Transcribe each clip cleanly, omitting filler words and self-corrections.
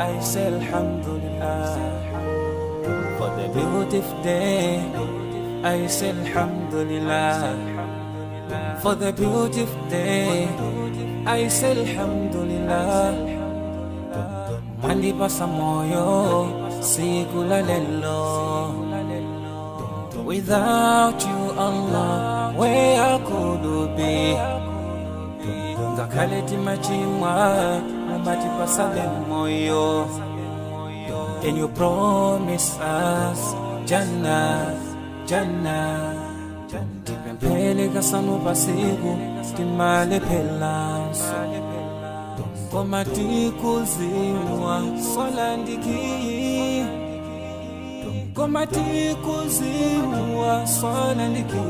I say Alhamdulillah for the beautiful day. I say Alhamdulillah for the beautiful day. I say Alhamdulillah. Mandi pasa moyo sikula lelo. Without you, Allah, where could be? Ngakaleti machimwa mati pasa moyo. And you promise us Jannah, Jannah. Tipempele kasanu pasiku timale pelanso. Komati kuzimwa solandiki. Komati kuzimwa solandiki.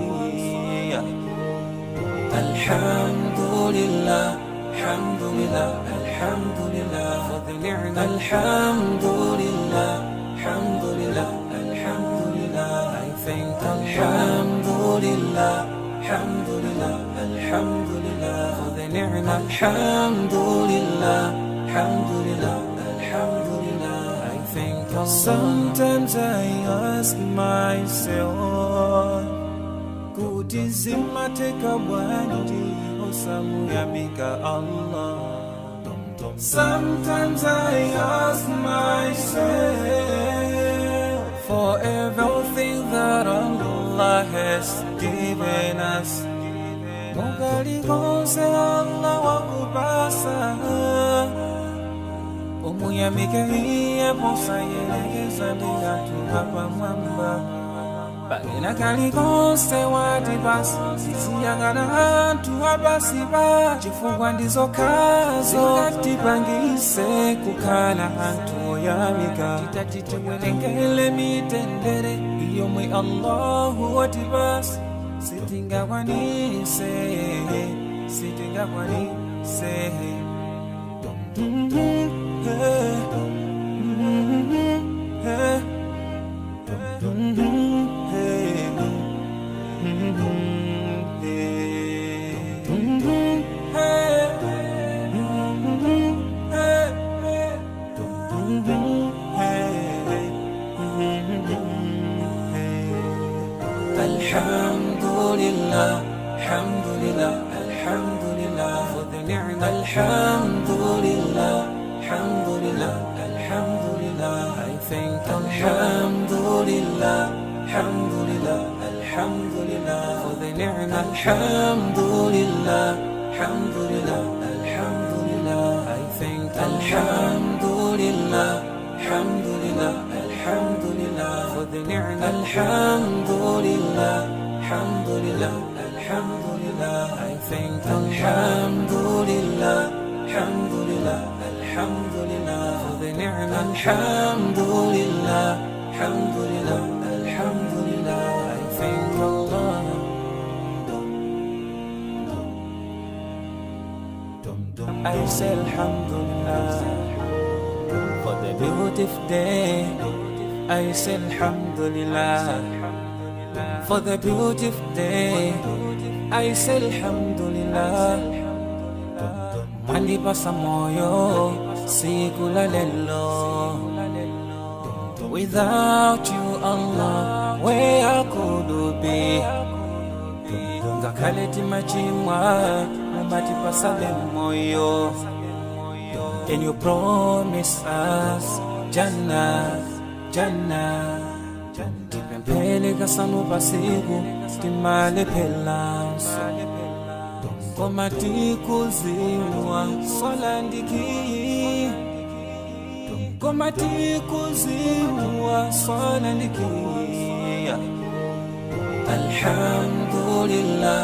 Alhamdulillah, alhamdulillah, alhamdulillah for the ni'mah. Alhamdulillah, alhamdulillah, alhamdulillah. I thank Alhamdulillah, alhamdulillah, alhamdulillah for the ni'mah. Alhamdulillah, alhamdulillah, alhamdulillah. I thank Allah. Sometimes I ask myself, kutizima teka wandi osamu yamika Allah. Sometimes I ask myself, for everything that Allah has given us, Mugali gonse Allah wa kubasa. Omuyamika hiye posa yelegeza bila tuhapa mwamba. Bagina kali gonse wadibasi, siyagana hantu abasiba. Chifungwa ndizo kazo, katipangise kukana hantu yamika. Titatite welengele mitendere, iyo mwe Allahu wadibasi. Sitinga wanise, sitinga wanise. Alhamdulillah, alhamdulillah, alhamdulillah for the ni'mah. Alhamdulillah, alhamdulillah, alhamdulillah. I thank Alhamdulillah, alhamdulillah, alhamdulillah for the ni'mah. Alhamdulillah, alhamdulillah, alhamdulillah. I thank Alhamdulillah, alhamdulillah, alhamdulillah for the ni'mah. Alhamdulillah, alhamdulillah, alhamdulillah. I thank Alhamdulillah, alhamdulillah, alhamdulillah for the ni'mah. Alhamdulillah, alhamdulillah, alhamdulillah. I thank Allah. I say Alhamdulillah for the beautiful day. I say Alhamdulillah for the beautiful day. I say Alhamdulillah. Mandi pasa moyo sikula lelo. Without you, Allah, where could be? Ngakaleti machimwa mati pasa moyo. And you promise us Jannah, Jannah. Tipempele kasanu pasiku timale pelanso. Komati kuzimwa solandiki. Komati kuzimwa solandiki. Alhamdulillah,